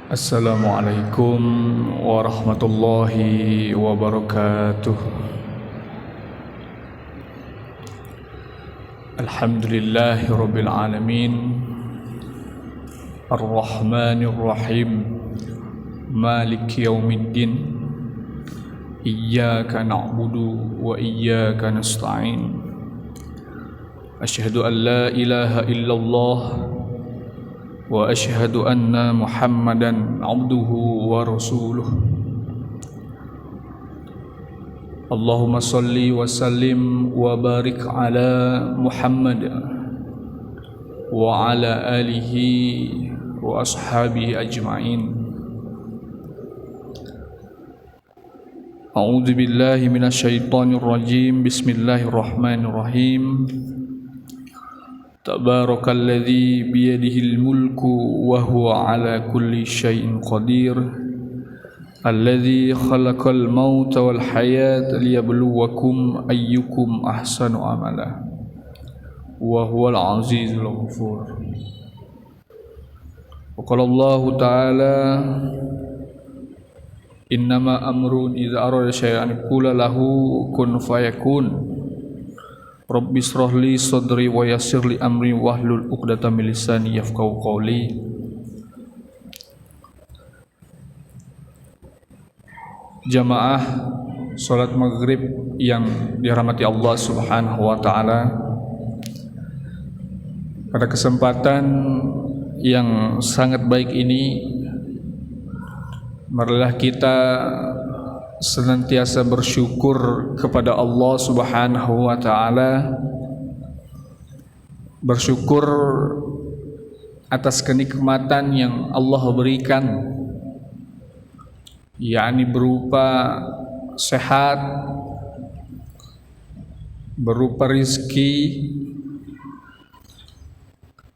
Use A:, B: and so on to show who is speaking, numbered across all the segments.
A: Assalamualaikum warahmatullahi wabarakatuh. Alhamdulillahi rabbil alamin, Ar-Rahmanir Rahim, Maliki yaumiddin. Iyyaka na'budu wa iyyaka nasta'in. Asyhadu an la ilaha illallah wa asyhadu anna Muhammadan abduhu wa rasuluh. Allahumma salli wa sallim wa barik ala Muhammad wa ala alihi wa ashabihi ajma'in. A'udzu billahi minasyaitonir rajim. Bismillahirrahmanirrahim. Tabarakalladzi biyadihil mulku wa huwa ala kulli syai'in qadir. Alladzi khalaqal mauta wal hayata liyabluwakum ayyukum ahsanu amala. Wa huwal azizul ghafur. Wa qala Allah ta'ala, innama amrun idza arada syai'an qula lahu kun fayakun. Rabbi shrah li sadri wa yassir li amri wahlul 'uqdatam min lisani yafqahu qawli. Jamaah salat maghrib yang dirahmati Allah Subhanahu wa taala, pada kesempatan yang sangat baik ini marilah kita senantiasa bersyukur kepada Allah Subhanahu wa taala, bersyukur atas kenikmatan yang Allah berikan, yakni berupa sehat, berupa rizki,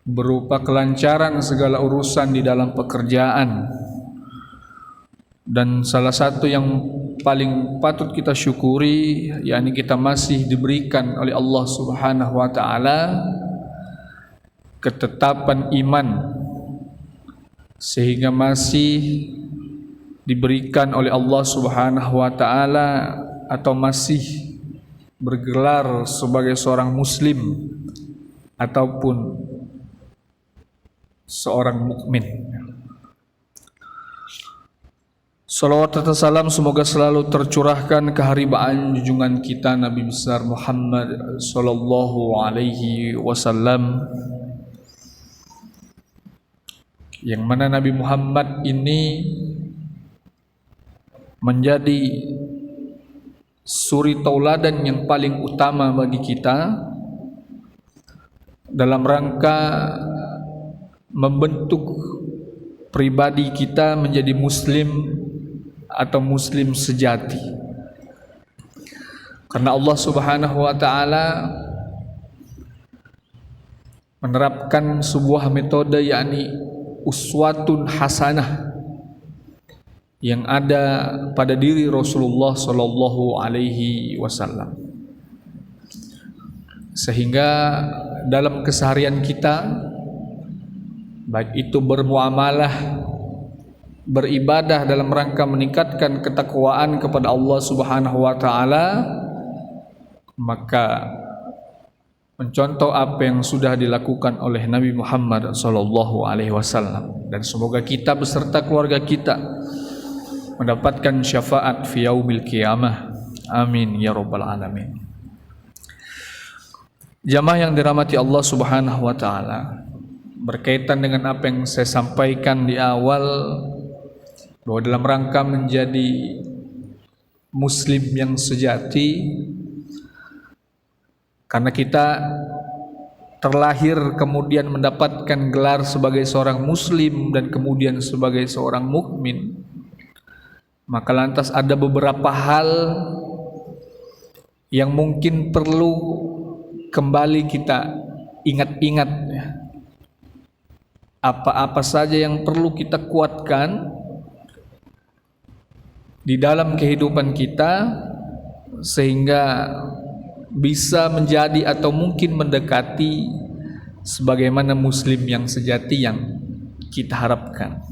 A: berupa kelancaran segala urusan di dalam pekerjaan. Dan salah satu yang paling patut kita syukuri, yakni kita masih diberikan oleh Allah Subhanahu wa taala ketetapan iman, sehingga masih diberikan oleh Allah Subhanahu wa taala atau masih bergelar sebagai seorang muslim ataupun seorang mukmin. Salawat serta salam semoga selalu tercurahkan keharibaan junjungan kita Nabi besar Muhammad sallallahu alaihi wasallam, yang mana Nabi Muhammad ini menjadi suri tauladan yang paling utama bagi kita dalam rangka membentuk pribadi kita menjadi muslim atau muslim sejati. Karena Allah Subhanahu wa taala menerapkan sebuah metode, yakni uswatun hasanah, yang ada pada diri Rasulullah sallallahu alaihi wasallam, sehingga dalam keseharian kita, baik itu bermuamalah, beribadah dalam rangka meningkatkan ketakwaan kepada Allah Subhanahu wa taala, maka mencontoh apa yang sudah dilakukan oleh Nabi Muhammad sallallahu alaihi wasallam, dan semoga kita beserta keluarga kita mendapatkan syafaat fi yaumil qiyamah. Amin ya rabbal alamin. Jamaah yang dirahmati Allah Subhanahu wa taala, berkaitan dengan apa yang saya sampaikan di awal, bahwa dalam rangka menjadi muslim yang sejati, karena kita terlahir kemudian mendapatkan gelar sebagai seorang muslim dan kemudian sebagai seorang mukmin, maka lantas ada beberapa hal yang mungkin perlu kembali kita ingat-ingat, apa-apa saja yang perlu kita kuatkan di dalam kehidupan kita, sehingga bisa menjadi atau mungkin mendekati sebagaimana muslim yang sejati yang kita harapkan.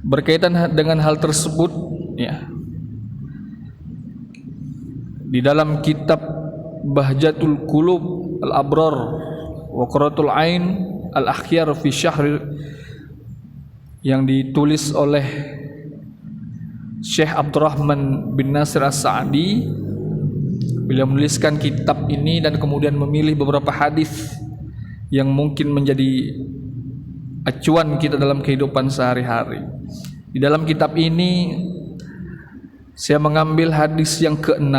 A: Berkaitan dengan hal tersebut, ya, di dalam kitab Bahjatul Qulub Al-Abrar wa Qurratul Ain Al-Akhyar fi Syahr yang ditulis oleh Syekh Abdurrahman bin Nasir As-Sa'di, beliau menuliskan kitab ini dan kemudian memilih beberapa hadis yang mungkin menjadi acuan kita dalam kehidupan sehari-hari. Di dalam kitab ini saya mengambil hadis yang ke-6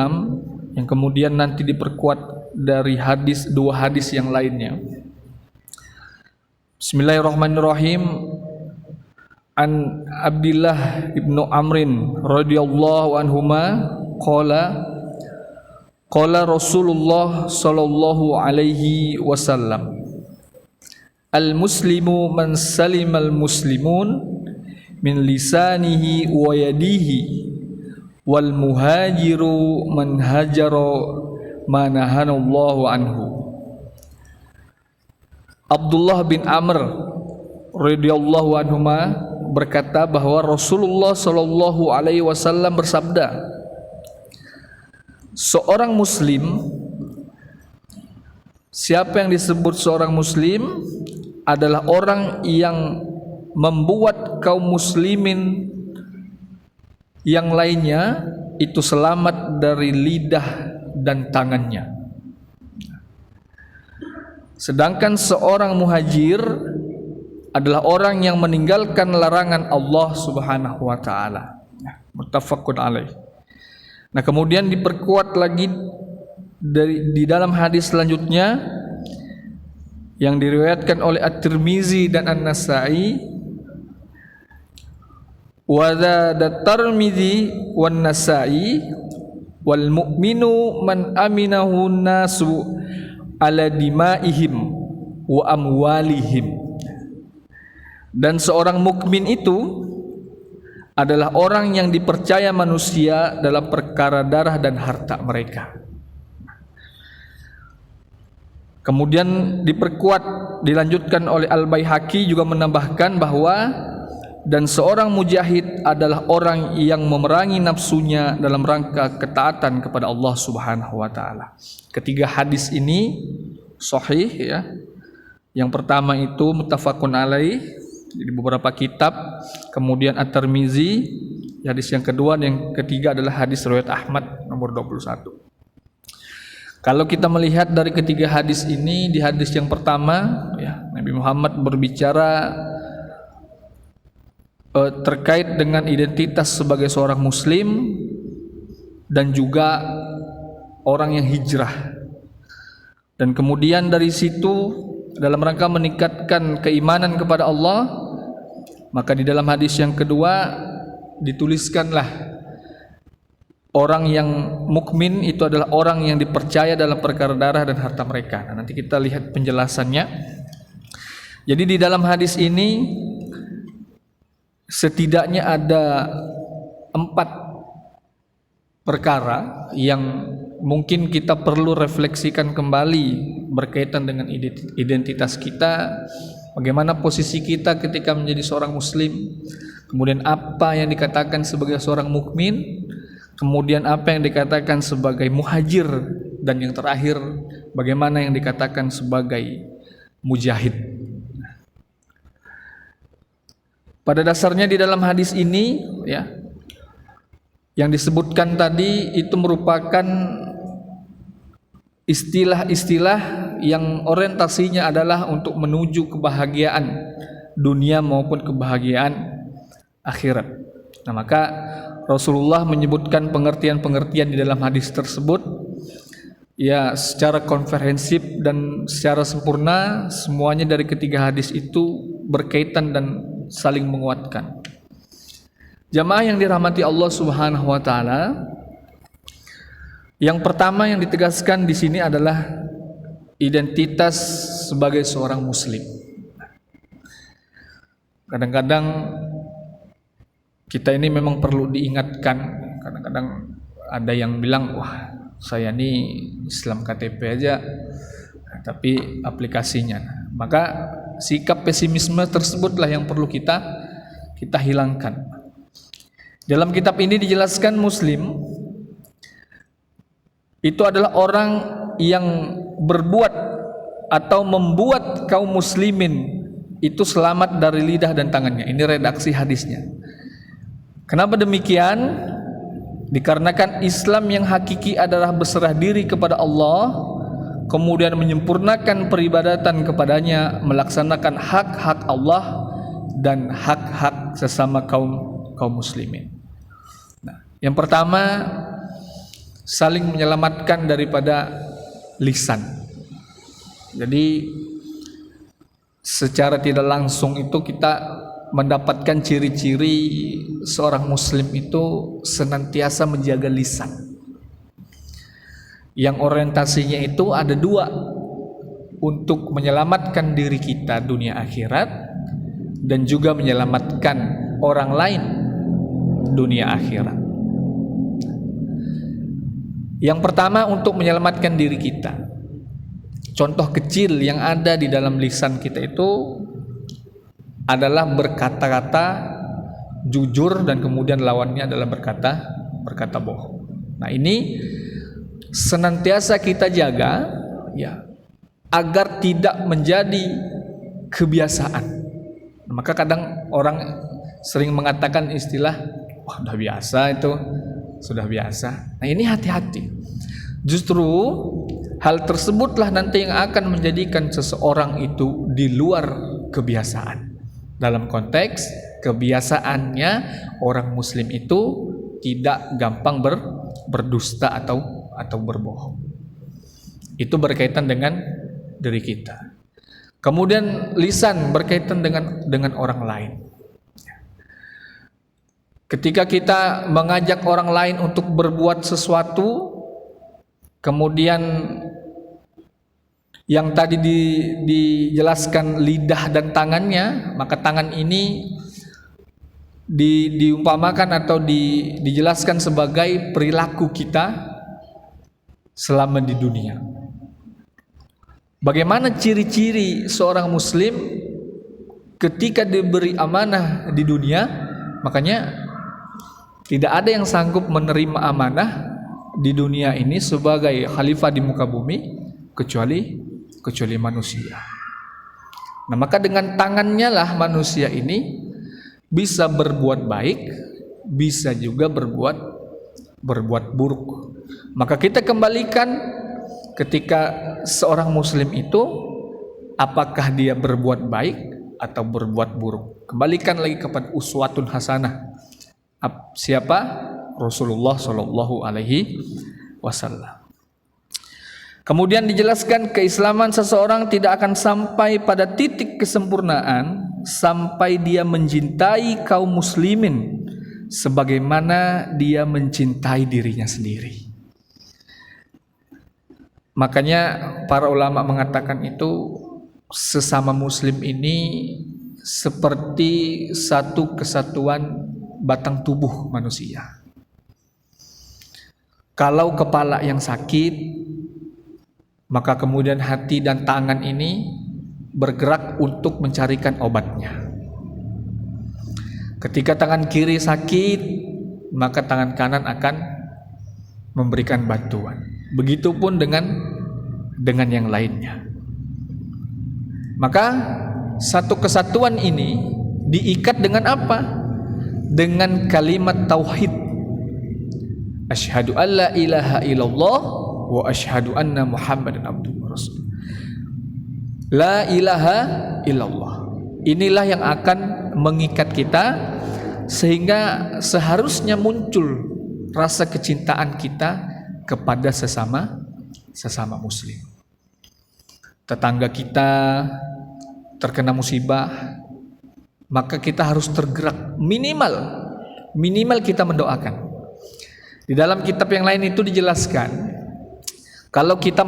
A: yang kemudian nanti diperkuat dari dua hadis yang lainnya. Bismillahirrahmanirrahim. An Abdullah ibnu Amrin radhiyallahu anhuma qala Rasulullah sallallahu alaihi wasallam, al-muslimu man salimal muslimun min lisanihi wa yadihi wal muhajiru man hajara ma nahanallahu anhu. Abdullah bin Amr radhiyallahu anhuma berkata bahwa Rasulullah sallallahu alaihi wasallam bersabda, seorang muslim, siapa yang disebut seorang muslim adalah orang yang membuat kaum muslimin yang lainnya itu selamat dari lidah dan tangannya. Sedangkan seorang muhajir adalah orang yang meninggalkan larangan Allah Subhanahu wa taala. Muttafaqun alaih. Nah, kemudian diperkuat lagi di dalam hadis selanjutnya yang diriwayatkan oleh At-Tirmizi dan An-Nasa'i, wa dzada Tirmizi wan Nasa'i wal mu'minu man aminahu nasu ala dimaihim wa amwalihim. Dan seorang mukmin itu adalah orang yang dipercaya manusia dalam perkara darah dan harta mereka. Kemudian dilanjutkan oleh Al-Baihaqi juga menambahkan bahwa dan seorang mujahid adalah orang yang memerangi nafsunya dalam rangka ketaatan kepada Allah Subhanahu wa taala. Ketiga hadis ini sahih, ya. Yang pertama itu muttafaqun alaih di beberapa kitab, kemudian At-Tirmizi hadis yang kedua, dan yang ketiga adalah hadis riwayat Ahmad nomor 21. Kalau kita melihat dari ketiga hadis ini, di hadis yang pertama, ya, Nabi Muhammad berbicara terkait dengan identitas sebagai seorang muslim dan juga orang yang hijrah. Dan kemudian dari situ dalam rangka meningkatkan keimanan kepada Allah, maka di dalam hadis yang kedua dituliskanlah orang yang mukmin itu adalah orang yang dipercaya dalam perkara darah dan harta mereka. Nah, nanti kita lihat penjelasannya. Jadi di dalam hadis ini setidaknya ada 4 perkara yang mungkin kita perlu refleksikan kembali berkaitan dengan identitas kita, bagaimana posisi kita ketika menjadi seorang muslim, kemudian apa yang dikatakan sebagai seorang mukmin, kemudian apa yang dikatakan sebagai muhajir, dan yang terakhir bagaimana yang dikatakan sebagai mujahid. Pada dasarnya di dalam hadis ini, ya, yang disebutkan tadi itu merupakan istilah-istilah yang orientasinya adalah untuk menuju kebahagiaan dunia maupun kebahagiaan akhirat. Nah, maka Rasulullah menyebutkan pengertian-pengertian di dalam hadis tersebut, ya, secara komprehensif dan secara sempurna. Semuanya dari ketiga hadis itu berkaitan dan saling menguatkan. Jamaah yang dirahmati Allah Subhanahu wa taala, yang pertama yang ditegaskan di sini adalah identitas sebagai seorang muslim. Kadang-kadang kita ini memang perlu diingatkan. Kadang-kadang ada yang bilang, wah, saya ini Islam KTP aja, tapi aplikasinya. Maka sikap pesimisme tersebutlah yang perlu kita kita hilangkan. Dalam kitab ini dijelaskan muslim itu adalah orang yang berbuat atau membuat kaum muslimin itu selamat dari lidah dan tangannya. Ini redaksi hadisnya. Kenapa demikian? Dikarenakan Islam yang hakiki adalah berserah diri kepada Allah, kemudian menyempurnakan peribadatan kepadanya, melaksanakan hak-hak Allah dan hak-hak sesama kaum muslimin. Nah, yang pertama, saling menyelamatkan daripada lisan. Jadi secara tidak langsung itu kita mendapatkan ciri-ciri seorang muslim itu senantiasa menjaga lisan. Yang orientasinya itu ada dua, untuk menyelamatkan diri kita dunia akhirat dan juga menyelamatkan orang lain dunia akhirat. Yang pertama, untuk menyelamatkan diri kita. Contoh kecil yang ada di dalam lisan kita itu adalah berkata-kata jujur dan kemudian lawannya adalah berkata bohong. Nah, ini senantiasa kita jaga ya, agar tidak menjadi kebiasaan. Nah, maka kadang orang sering mengatakan istilah, wah udah biasa itu, sudah biasa. Nah, ini hati-hati. Justru hal tersebutlah nanti yang akan menjadikan seseorang itu di luar kebiasaan. Dalam konteks kebiasaannya orang muslim itu tidak gampang berdusta atau berbohong. Itu berkaitan dengan diri kita. Kemudian lisan berkaitan dengan orang lain. Ketika kita mengajak orang lain untuk berbuat sesuatu, kemudian yang tadi dijelaskan lidah dan tangannya, maka tangan ini diumpamakan atau dijelaskan sebagai perilaku kita selama di dunia. Bagaimana ciri-ciri seorang muslim ketika diberi amanah di dunia? Makanya tidak ada yang sanggup menerima amanah di dunia ini sebagai khalifah di muka bumi kecuali manusia. Nah, maka dengan tangannya lah manusia ini bisa berbuat baik, bisa juga berbuat buruk. Maka kita kembalikan ketika seorang muslim itu apakah dia berbuat baik atau berbuat buruk. Kembalikan lagi kepada uswatun hasanah. Siapa? Rasulullah Shallallahu Alaihi Wasallam. Kemudian dijelaskan keislaman seseorang tidak akan sampai pada titik kesempurnaan sampai dia mencintai kaum muslimin sebagaimana dia mencintai dirinya sendiri. Makanya para ulama mengatakan itu sesama muslim ini seperti satu kesatuan batang tubuh manusia. Kalau kepala yang sakit, maka kemudian hati dan tangan ini bergerak untuk mencarikan obatnya. Ketika tangan kiri sakit, maka tangan kanan akan memberikan bantuan. Begitupun dengan yang lainnya. Maka satu kesatuan ini diikat dengan apa? Dengan kalimat tauhid. Asyhadu an la ilaha illallah wa asyhadu anna Muhammadan abduhu wa rasul. La ilaha illallah. Inilah yang akan mengikat kita sehingga seharusnya muncul rasa kecintaan kita kepada sesama muslim. Tetangga kita terkena musibah, maka kita harus tergerak, minimal kita mendoakan. Di dalam kitab yang lain itu dijelaskan, kalau kita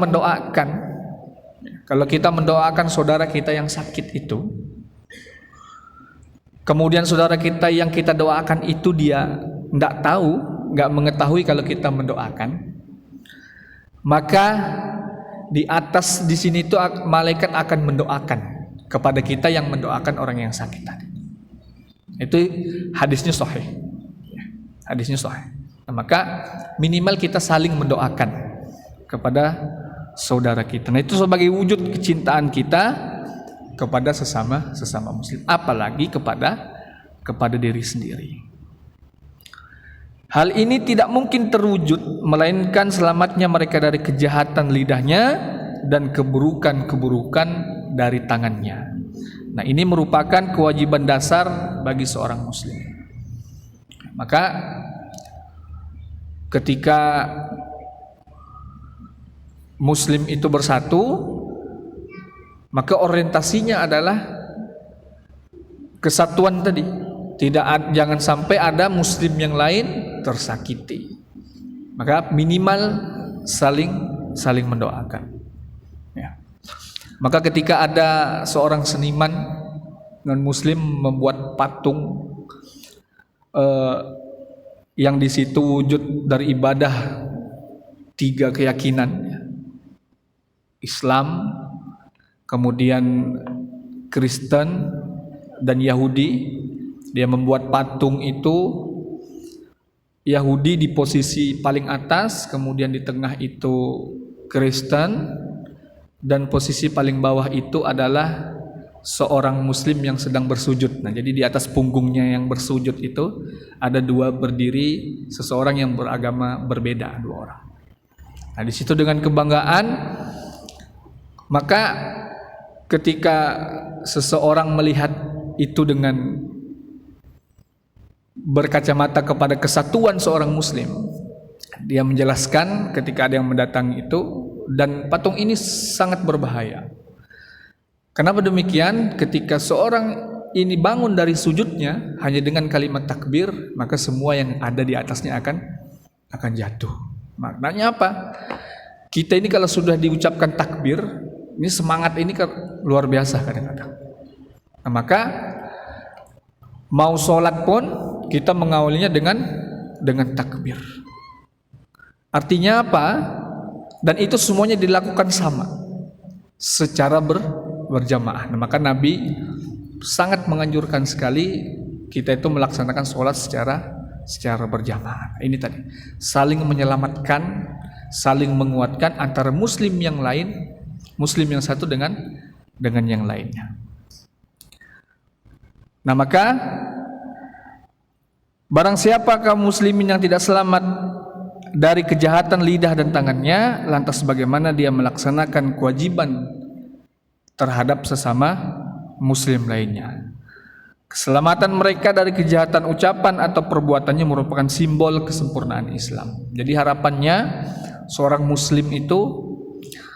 A: mendoakan saudara kita yang sakit itu, kemudian saudara kita yang kita doakan itu dia nggak mengetahui kalau kita mendoakan, maka di atas di sini itu malaikat akan mendoakan kepada kita yang mendoakan orang yang sakit tadi. Itu hadisnya sahih. Hadisnya sahih. Nah, maka minimal kita saling mendoakan kepada saudara kita. Nah, itu sebagai wujud kecintaan kita kepada sesama muslim, apalagi kepada diri sendiri. Hal ini tidak mungkin terwujud melainkan selamatnya mereka dari kejahatan lidahnya dan keburukan-keburukan dari tangannya. Nah, ini merupakan kewajiban dasar bagi seorang muslim. Maka ketika muslim itu bersatu, maka orientasinya adalah kesatuan tadi. Jangan sampai ada muslim yang lain tersakiti. Maka minimal saling mendoakan. Ya. Maka ketika ada seorang seniman non-muslim membuat patung yang di situ wujud dari ibadah 3 keyakinan, Islam, kemudian Kristen dan Yahudi. Dia membuat patung itu, Yahudi di posisi paling atas, kemudian di tengah itu Kristen, dan posisi paling bawah itu adalah seorang muslim yang sedang bersujud. Nah, jadi di atas punggungnya yang bersujud itu ada 2 berdiri seseorang yang beragama berbeda, 2 orang. Nah, di situ dengan kebanggaan, maka ketika seseorang melihat itu dengan berkacamata kepada kesatuan seorang muslim, dia menjelaskan ketika ada yang mendatangi itu, dan patung ini sangat berbahaya. Kenapa demikian? Ketika seorang ini bangun dari sujudnya hanya dengan kalimat takbir, maka semua yang ada di atasnya akan jatuh. Maknanya apa? Kita ini kalau sudah diucapkan takbir, ini semangat ini luar biasa kadang-kadang. Nah, maka mau sholat pun kita mengawalinya dengan takbir. Artinya apa? Dan itu semuanya dilakukan sama, secara berjamaah. Nah, maka Nabi sangat menganjurkan sekali kita itu melaksanakan sholat secara berjamaah. Ini tadi, saling menyelamatkan, saling menguatkan antara muslim yang lain, muslim yang satu dengan yang lainnya. Nah, maka barang siapa kaum muslimin yang tidak selamat dari kejahatan lidah dan tangannya, lantas bagaimana dia melaksanakan kewajiban terhadap sesama muslim lainnya. Keselamatan mereka dari kejahatan ucapan atau perbuatannya merupakan simbol kesempurnaan Islam. Jadi harapannya seorang muslim itu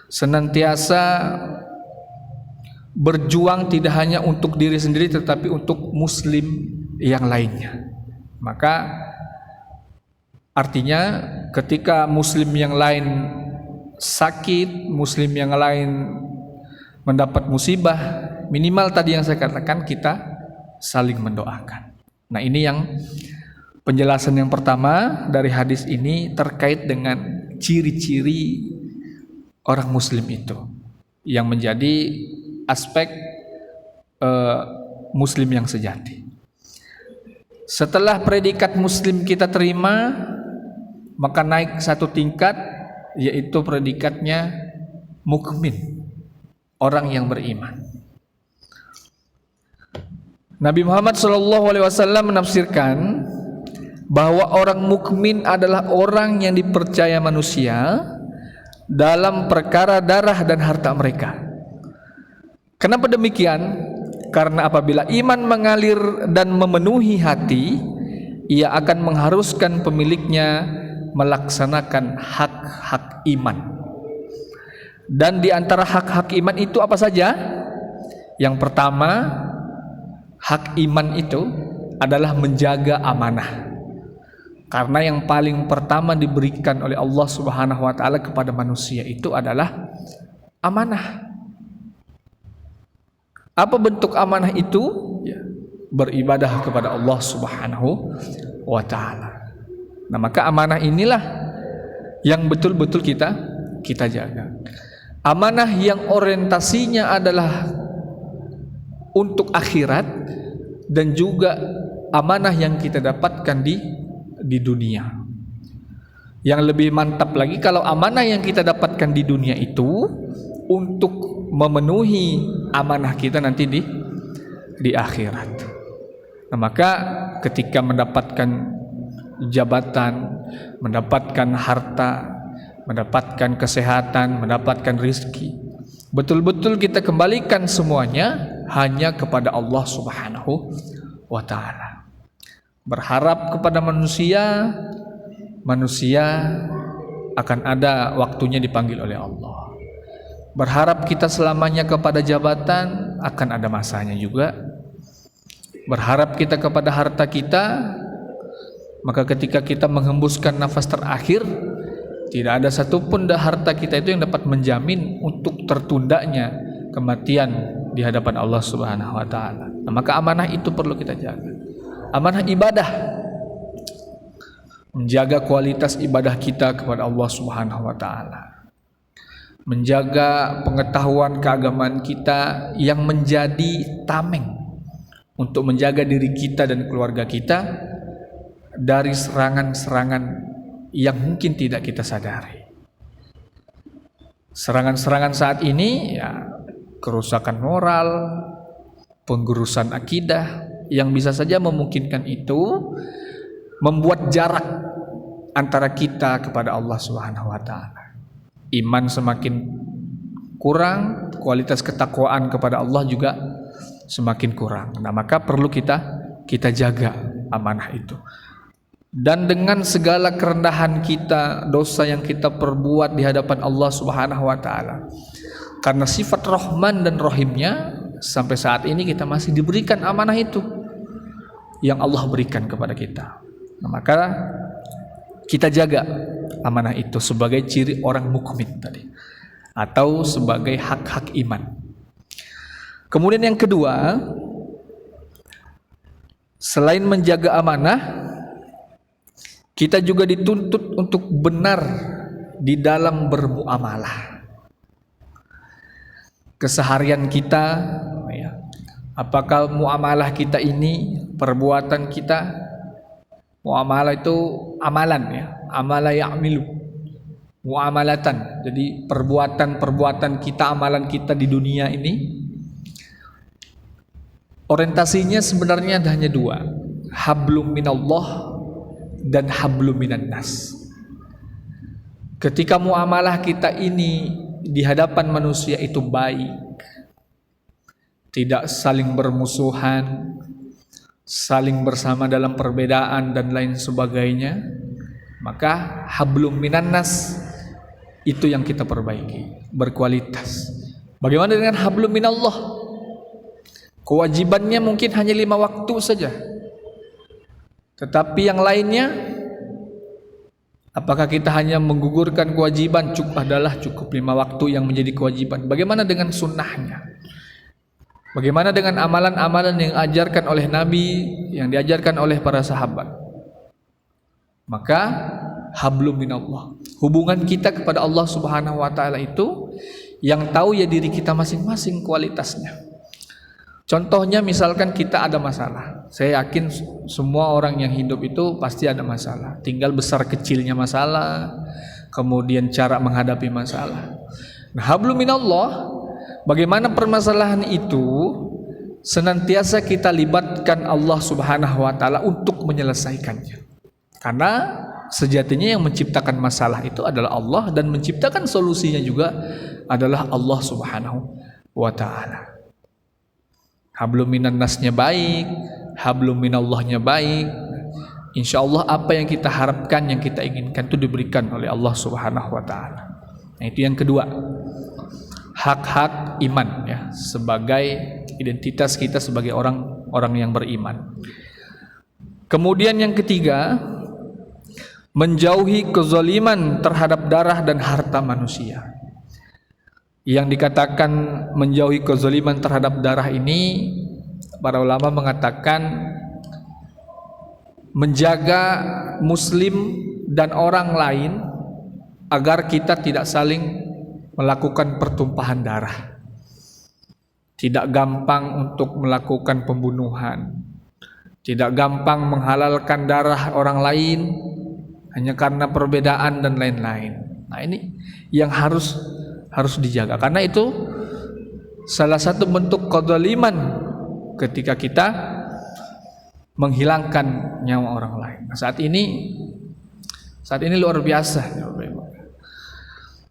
A: senantiasa berjuang tidak hanya untuk diri sendiri tetapi untuk muslim yang lainnya. Maka artinya ketika muslim yang lain sakit, muslim yang lain mendapat musibah, minimal tadi yang saya katakan, kita saling mendoakan. Nah, ini yang penjelasan yang pertama dari hadis ini terkait dengan ciri-ciri orang muslim itu yang menjadi aspek muslim yang sejati. Setelah predikat muslim kita terima, maka naik 1 tingkat, yaitu predikatnya mukmin, orang yang beriman. Nabi Muhammad SAW menafsirkan bahwa orang mukmin adalah orang yang dipercaya manusia dalam perkara darah dan harta mereka. Kenapa demikian? Karena apabila iman mengalir dan memenuhi hati, ia akan mengharuskan pemiliknya melaksanakan hak-hak iman. Dan di antara hak-hak iman itu apa saja? Yang pertama, hak iman itu adalah menjaga amanah. Karena yang paling pertama diberikan oleh Allah Subhanahu wa taala kepada manusia itu adalah amanah. Apa bentuk amanah itu? Ya, beribadah kepada Allah Subhanahu wa taala. Nah, maka amanah inilah yang betul-betul kita jaga. Amanah yang orientasinya adalah untuk akhirat, dan juga amanah yang kita dapatkan di dunia. Yang lebih mantap lagi kalau amanah yang kita dapatkan di dunia itu untuk memenuhi amanah kita nanti di akhirat. Nah, maka ketika mendapatkan jabatan, mendapatkan harta, mendapatkan kesehatan, mendapatkan rizki, betul-betul kita kembalikan semuanya hanya kepada Allah Subhanahu wa ta'ala. Berharap kepada manusia, manusia akan ada waktunya dipanggil oleh Allah. Berharap kita selamanya kepada jabatan, akan ada masanya juga. Berharap kita kepada harta kita, maka ketika kita menghembuskan nafas terakhir, tidak ada satupun harta kita itu yang dapat menjamin untuk tertundanya kematian di hadapan Allah Subhanahu wa ta'ala. Nah, maka amanah itu perlu kita jaga. Amanah ibadah, menjaga kualitas ibadah kita kepada Allah Subhanahu wa ta'ala, menjaga pengetahuan keagamaan kita yang menjadi tameng untuk menjaga diri kita dan keluarga kita dari serangan-serangan yang mungkin tidak kita sadari. Serangan-serangan saat ini ya kerusakan moral, penggurusan akidah yang bisa saja memungkinkan itu membuat jarak antara kita kepada Allah Subhanahu wa ta'ala. Iman semakin kurang, kualitas ketakwaan kepada Allah juga semakin kurang. Nah, maka perlu kita jaga amanah itu. Dan dengan segala kerendahan kita, dosa yang kita perbuat di hadapan Allah Subhanahu wa ta'ala, karena sifat Rahman dan Rahimnya, sampai saat ini kita masih diberikan amanah itu yang Allah berikan kepada kita. Nah, maka kita jaga amanah itu sebagai ciri orang mukmin tadi, atau sebagai hak-hak iman. Kemudian yang kedua, selain menjaga amanah, kita juga dituntut untuk benar di dalam bermuamalah. Keseharian kita, ya, apakah muamalah kita ini, perbuatan kita, muamalah itu amalan, ya, amala ya'milu, muamalatan. Jadi perbuatan-perbuatan kita, amalan kita di dunia ini, orientasinya sebenarnya hanya dua, hablum minallah dan hablum minan nas. Ketika muamalah kita ini di hadapan manusia itu baik, tidak saling bermusuhan, saling bersama dalam perbedaan dan lain sebagainya, maka hablum minan nas itu yang kita perbaiki, berkualitas. Bagaimana dengan hablum minallah? Kewajibannya mungkin hanya 5 waktu saja, tetapi yang lainnya, apakah kita hanya menggugurkan kewajiban cukup 5 waktu yang menjadi kewajiban? Bagaimana dengan sunnahnya? Bagaimana dengan amalan-amalan yang diajarkan oleh Nabi, yang diajarkan oleh para sahabat? Maka hablum minallah, hubungan kita kepada Allah Subhanahu wa ta'ala itu yang tahu ya diri kita masing-masing kualitasnya. Contohnya misalkan kita ada masalah, saya yakin semua orang yang hidup itu pasti ada masalah, tinggal besar kecilnya masalah, kemudian cara menghadapi masalah. Nah, hablum minallah, bagaimana permasalahan itu senantiasa kita libatkan Allah Subhanahu wa ta'ala untuk menyelesaikannya. Karena sejatinya yang menciptakan masalah itu adalah Allah, dan menciptakan solusinya juga adalah Allah Subhanahu wa ta'ala. Hablum minan nasnya baik, hablum minallahnya baik, insya Allah apa yang kita harapkan, yang kita inginkan itu diberikan oleh Allah Subhanahu wa ta'ala. Nah, itu yang kedua, hak-hak iman, ya, sebagai identitas kita sebagai orang yang beriman. Kemudian yang ketiga, menjauhi kezaliman terhadap darah dan harta manusia. Yang dikatakan menjauhi kezaliman terhadap darah ini, para ulama mengatakan menjaga muslim dan orang lain agar kita tidak saling melakukan pertumpahan darah, tidak gampang untuk melakukan pembunuhan, tidak gampang menghalalkan darah orang lain hanya karena perbedaan dan lain-lain. Nah, ini yang harus dijaga, karena itu salah satu bentuk kezaliman ketika kita menghilangkan nyawa orang lain. Nah, saat ini luar biasa.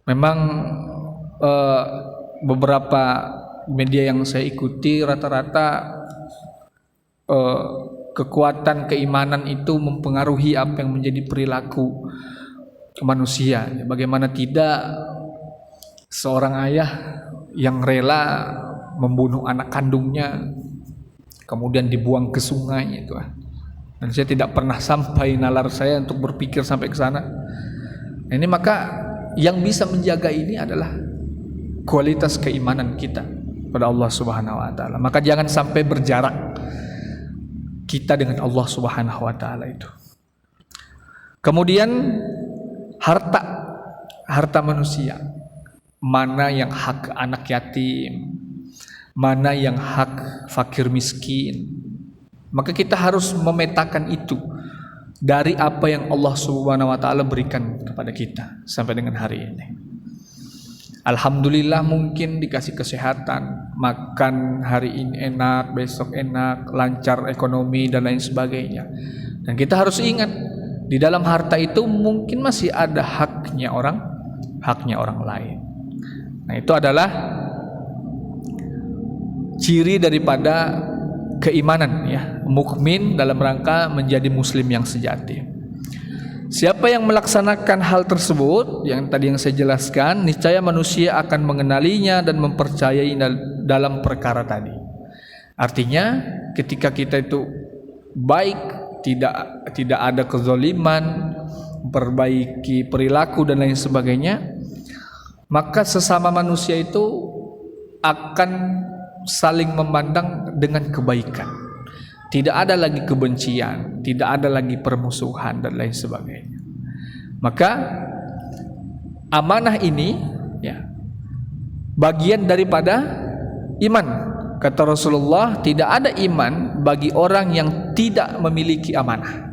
A: Memang beberapa media yang saya ikuti rata-rata kekuatan keimanan itu mempengaruhi apa yang menjadi perilaku manusia. Bagaimana tidak seorang ayah yang rela membunuh anak kandungnya kemudian dibuang ke sungai itu. Dan saya tidak pernah sampai nalar saya untuk berpikir sampai ke sana. Ini maka yang bisa menjaga ini adalah kualitas keimanan kita pada Allah Subhanahu wa taala. Maka jangan sampai berjarak kita dengan Allah Subhanahu wa taala itu. Kemudian harta manusia. Mana yang hak anak yatim, mana yang hak fakir miskin. Maka kita harus memetakan itu dari apa yang Allah Subhanahu wa taala berikan kepada kita sampai dengan hari ini. Alhamdulillah mungkin dikasih kesehatan, makan hari ini enak, besok enak, lancar ekonomi dan lain sebagainya. Dan kita harus ingat di dalam harta itu mungkin masih ada haknya orang lain. Nah, itu adalah ciri daripada keimanan ya, mukmin dalam rangka menjadi muslim yang sejati. Siapa yang melaksanakan hal tersebut yang tadi yang saya jelaskan, niscaya manusia akan mengenalinya dan mempercayai dalam perkara tadi. Artinya ketika kita itu baik, tidak ada kezaliman, perbaiki perilaku dan lain sebagainya, maka sesama manusia itu akan saling memandang dengan kebaikan. Tidak ada lagi kebencian, tidak ada lagi permusuhan dan lain sebagainya. Maka amanah ini ya bagian daripada iman. Kata Rasulullah, tidak ada iman bagi orang yang tidak memiliki amanah.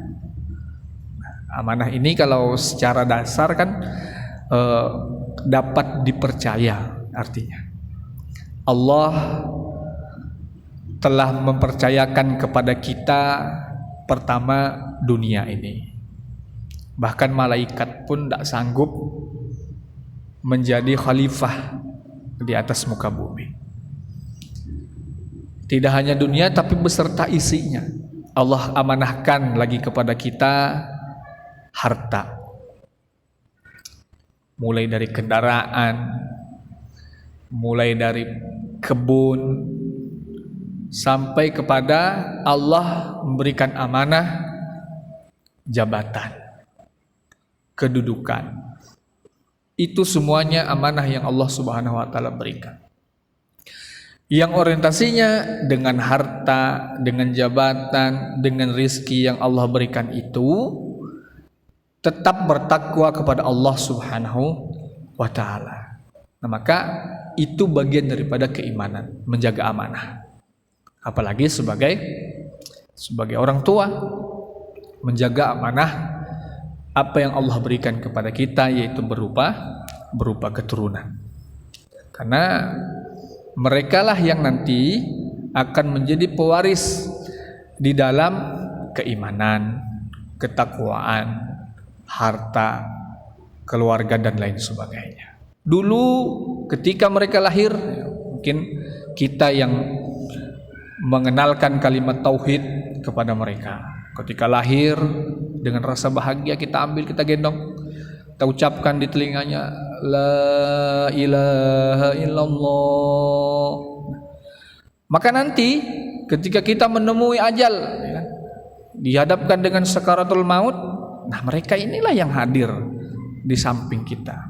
A: Amanah ini kalau secara dasar kan dapat dipercaya, artinya Allah telah mempercayakan kepada kita pertama dunia ini. Bahkan malaikat pun tidak sanggup menjadi khalifah di atas muka bumi. Tidak hanya dunia tapi beserta isinya. Allah amanahkan lagi kepada kita harta. Mulai dari kendaraan, mulai dari kebun, sampai kepada Allah memberikan amanah jabatan, kedudukan. Itu semuanya amanah yang Allah Subhanahu wa taala berikan. Yang orientasinya dengan harta, dengan jabatan, dengan rizki yang Allah berikan itu tetap bertakwa kepada Allah Subhanahu wa taala. Nah, maka itu bagian daripada keimanan, menjaga amanah. Apalagi sebagai orang tua, menjaga amanah apa yang Allah berikan kepada kita, yaitu berupa keturunan. Karena merekalah yang nanti akan menjadi pewaris di dalam keimanan, ketakwaan, harta, keluarga dan lain sebagainya. Dulu ketika mereka lahir, mungkin kita yang mengenalkan kalimat tauhid kepada mereka. Ketika lahir dengan rasa bahagia kita ambil, kita gendong, kita ucapkan di telinganya la ilaha illallah. Maka nanti ketika kita menemui ajal ya, dihadapkan dengan sakaratul maut, nah mereka inilah yang hadir di samping kita.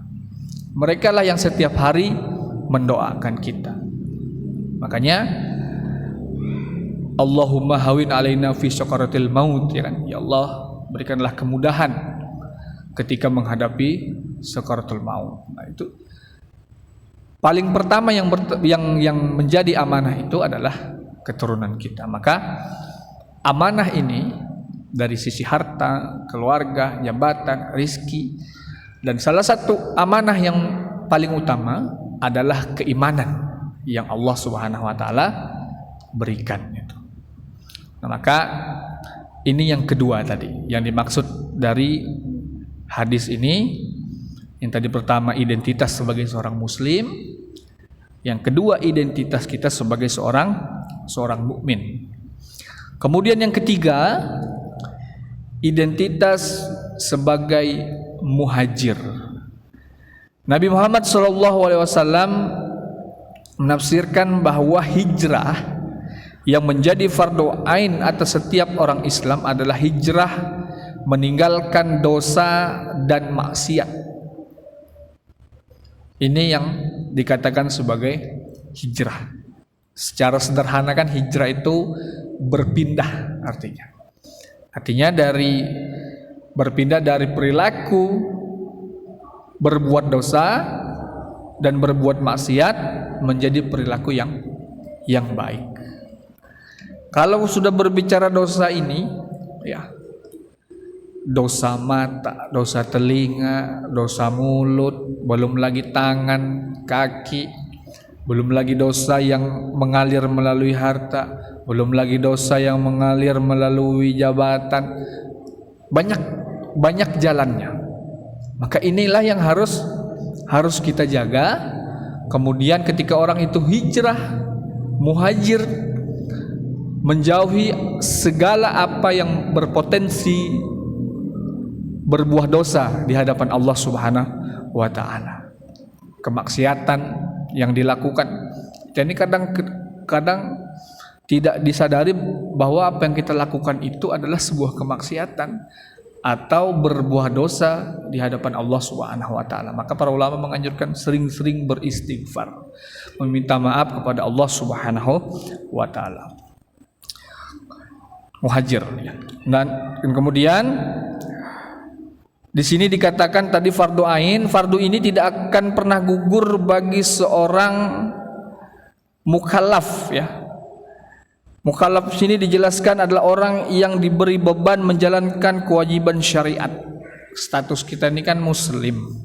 A: Mereka lah yang setiap hari mendoakan kita. Makanya Allahumma hawin alaina fi sakaratil maut, ya kan? Ya Allah, berikanlah kemudahan ketika menghadapi sakaratul maut. Nah, itu paling pertama yang menjadi amanah itu adalah keturunan kita. Maka amanah ini dari sisi harta, keluarga, jabatan, rizki, dan salah satu amanah yang paling utama adalah keimanan yang Allah Subhanahu wa taala berikan itu. Nah, maka ini yang kedua tadi yang dimaksud dari hadis ini. Yang tadi pertama identitas sebagai seorang muslim, yang kedua identitas kita sebagai seorang mukmin. Kemudian yang ketiga, identitas sebagai muhajir. Nabi Muhammad SAW menafsirkan bahwa hijrah yang menjadi fardu ain atas setiap orang Islam adalah hijrah meninggalkan dosa dan maksiat. Ini yang dikatakan sebagai hijrah. Secara sederhana kan hijrah itu berpindah artinya. Artinya berpindah dari perilaku berbuat dosa dan berbuat maksiat menjadi perilaku yang baik. Kalau sudah berbicara dosa ini, ya, dosa mata, dosa telinga, dosa mulut, belum lagi tangan, kaki, belum lagi dosa yang mengalir melalui harta, belum lagi dosa yang mengalir melalui jabatan. Banyak jalannya. Maka inilah yang harus kita jaga. Kemudian ketika orang itu hijrah, muhajir, menjauhi segala apa yang berpotensi berbuah dosa di hadapan Allah Subhanahu wa taala. Kemaksiatan yang dilakukan. Jadi kadang tidak disadari bahwa apa yang kita lakukan itu adalah sebuah kemaksiatan atau berbuah dosa di hadapan Allah Subhanahu wa taala. Maka para ulama menganjurkan sering-sering beristighfar, meminta maaf kepada Allah Subhanahu wa taala. Muhajir, ya. Dan kemudian di sini dikatakan tadi fardu ain, fardu ini tidak akan pernah gugur bagi seorang mukallaf, ya. Mukallaf sini dijelaskan adalah orang yang diberi beban menjalankan kewajiban syariat. Status kita ini kan muslim,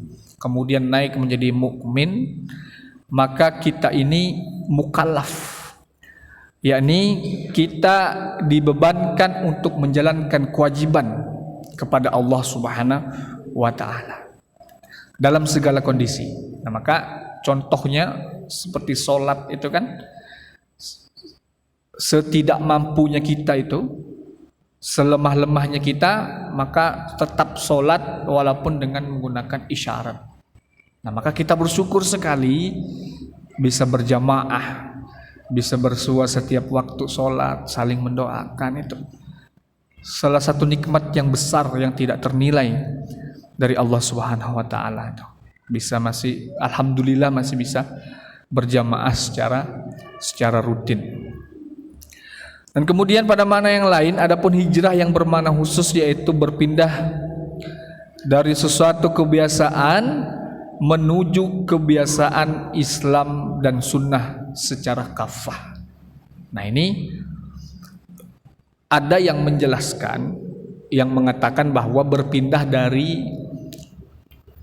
A: kemudian naik menjadi mukmin, maka kita ini mukallaf, yakni kita dibebankan untuk menjalankan kewajiban kepada Allah Subhanahu wa taala dalam segala kondisi. Nah, maka contohnya seperti sholat itu kan, setidak mampunya kita itu, selemah-lemahnya kita, maka tetap sholat walaupun dengan menggunakan isyarat. Nah, maka kita bersyukur sekali bisa berjamaah, bisa bersua setiap waktu sholat, saling mendoakan. Itu salah satu nikmat yang besar yang tidak ternilai dari Allah Subhanahu wa taala. Alhamdulillah masih bisa berjamaah secara rutin. Dan kemudian pada makna yang lain, adapun hijrah yang bermakna khusus yaitu berpindah dari sesuatu kebiasaan menuju kebiasaan Islam dan sunnah secara kafah. Nah, ini ada yang menjelaskan, yang mengatakan bahwa berpindah dari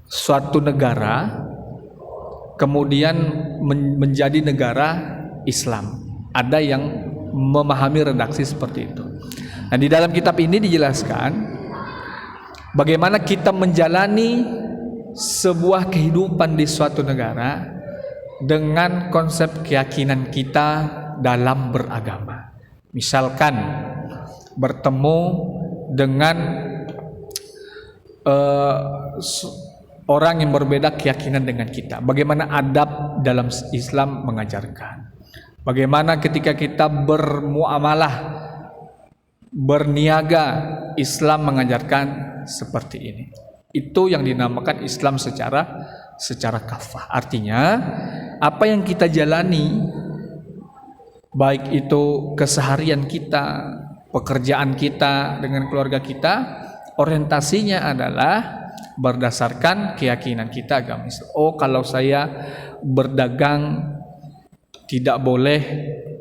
A: suatu negara kemudian menjadi negara Islam. Ada yang memahami redaksi seperti itu. Nah, di dalam kitab ini dijelaskan bagaimana kita menjalani sebuah kehidupan di suatu negara dengan konsep keyakinan kita dalam beragama. Misalkan bertemu dengan orang yang berbeda keyakinan dengan kita, bagaimana adab dalam Islam mengajarkan, bagaimana ketika kita bermuamalah, berniaga, Islam mengajarkan seperti ini. Itu yang dinamakan Islam secara kafah. Artinya apa yang kita jalani, baik itu keseharian kita, pekerjaan kita dengan keluarga kita, orientasinya adalah berdasarkan keyakinan kita agamis. Oh, kalau saya berdagang tidak boleh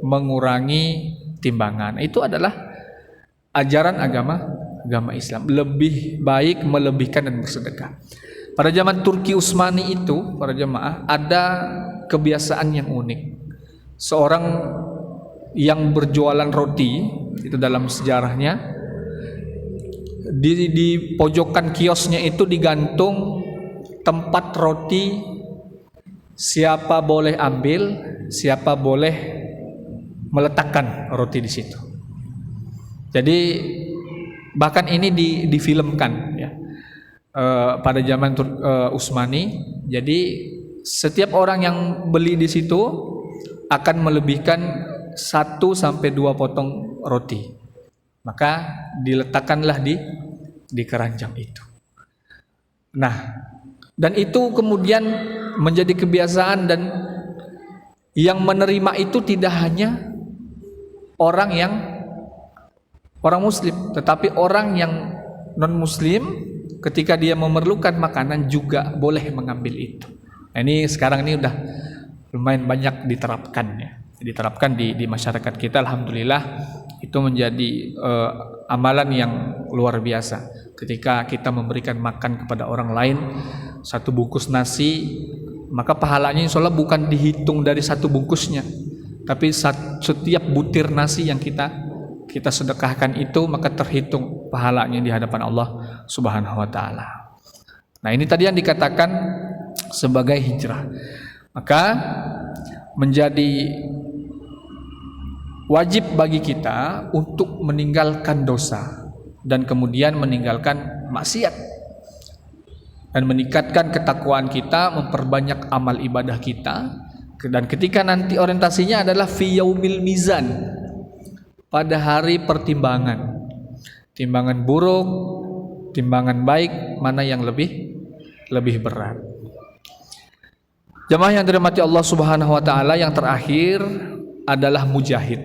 A: mengurangi timbangan. Itu adalah ajaran agama Islam. Lebih baik melebihkan dan bersedekah. Pada zaman Turki Utsmani itu, para jemaah, ada kebiasaan yang unik. Seorang yang berjualan roti, itu dalam sejarahnya, di pojokan kiosnya itu digantung tempat roti, siapa boleh ambil, siapa boleh meletakkan roti di situ. Jadi bahkan ini difilmkan ya, pada zaman Utsmani. Jadi setiap orang yang beli di situ akan melebihkan 1 sampai 2 potong roti. Maka diletakkanlah di keranjang itu. Nah, dan itu kemudian menjadi kebiasaan, dan yang menerima itu tidak hanya orang muslim, tetapi orang yang non muslim ketika dia memerlukan makanan juga boleh mengambil itu. Nah, ini sekarang ini udah lumayan banyak diterapkan di masyarakat kita. Alhamdulillah, itu menjadi amalan yang luar biasa. Ketika kita memberikan makan kepada orang lain 1 bungkus nasi, maka pahalanya insya Allah bukan dihitung dari 1 bungkusnya, tapi setiap butir nasi yang kita sedekahkan itu, maka terhitung pahalanya di hadapan Allah Subhanahu wa taala. Nah, ini tadi yang dikatakan sebagai hijrah. Maka menjadi wajib bagi kita untuk meninggalkan dosa dan kemudian meninggalkan maksiat, dan meningkatkan ketakwaan kita, memperbanyak amal ibadah kita. Dan ketika nanti orientasinya adalah fi yaumil mizan, pada hari pertimbangan, timbangan buruk, timbangan baik, mana yang lebih berat. Jemaah yang dirahmati Allah Subhanahu wa taala, yang terakhir adalah mujahid.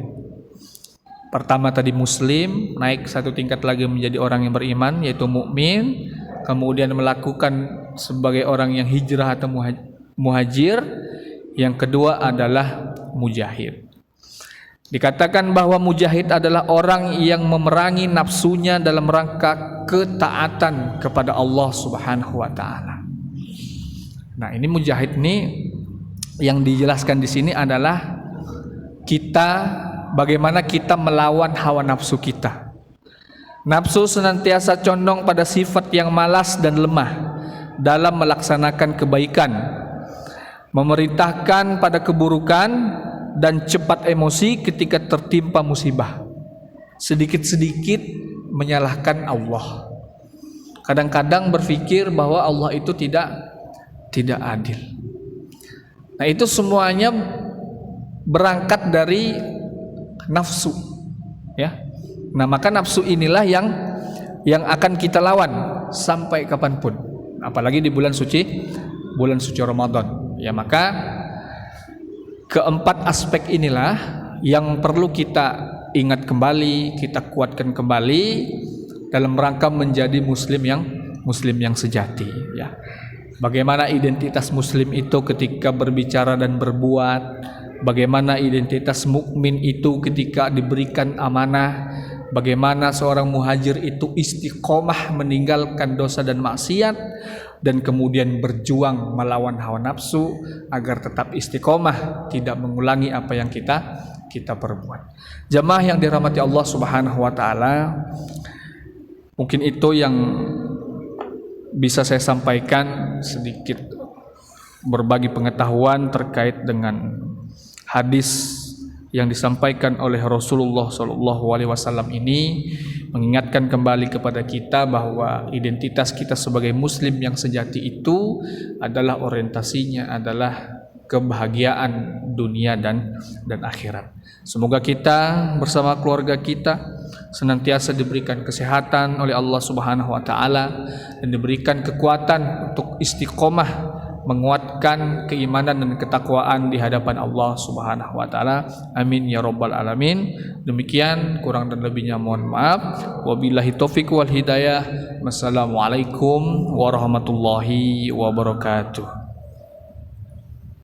A: Pertama tadi muslim, naik 1 tingkat lagi menjadi orang yang beriman, yaitu mukmin, kemudian melakukan sebagai orang yang hijrah atau muhajir. Yang kedua adalah mujahid. Dikatakan bahwa mujahid adalah orang yang memerangi nafsunya dalam rangka ketaatan kepada Allah Subhanahu wa taala. Nah, ini mujahid ini yang dijelaskan di sini adalah bagaimana kita melawan hawa nafsu kita. Nafsu senantiasa condong pada sifat yang malas dan lemah dalam melaksanakan kebaikan, memerintahkan pada keburukan, dan cepat emosi ketika tertimpa musibah. Sedikit-sedikit menyalahkan Allah. Kadang-kadang berpikir bahwa Allah itu tidak adil. Nah, itu semuanya berangkat dari nafsu, ya. Nah, maka nafsu inilah yang akan kita lawan sampai kapanpun, apalagi di bulan suci Ramadan. Ya, maka keempat aspek inilah yang perlu kita ingat kembali, kita kuatkan kembali dalam rangka menjadi muslim yang sejati, ya. Bagaimana identitas muslim itu ketika berbicara dan berbuat, bagaimana identitas mukmin itu ketika diberikan amanah, bagaimana seorang muhajir itu istiqomah meninggalkan dosa dan maksiat, dan kemudian berjuang melawan hawa nafsu agar tetap istiqomah, tidak mengulangi apa yang kita perbuat. Jamaah yang dirahmati Allah Subhanahu wa taala, mungkin itu yang bisa saya sampaikan, sedikit berbagi pengetahuan terkait dengan hadis yang disampaikan oleh Rasulullah SAW ini, mengingatkan kembali kepada kita bahwa identitas kita sebagai muslim yang sejati itu adalah orientasinya adalah kebahagiaan dunia dan akhirat. Semoga kita bersama keluarga kita senantiasa diberikan kesehatan oleh Allah Subhanahu wa taala dan diberikan kekuatan untuk istiqomah menguatkan keimanan dan ketakwaan di hadapan Allah Subhanahu wa taala. Amin ya rabbal alamin. Demikian, kurang dan lebihnya mohon maaf. Wabillahi taufik wal hidayah. Wassalamualaikum warahmatullahi wabarakatuh.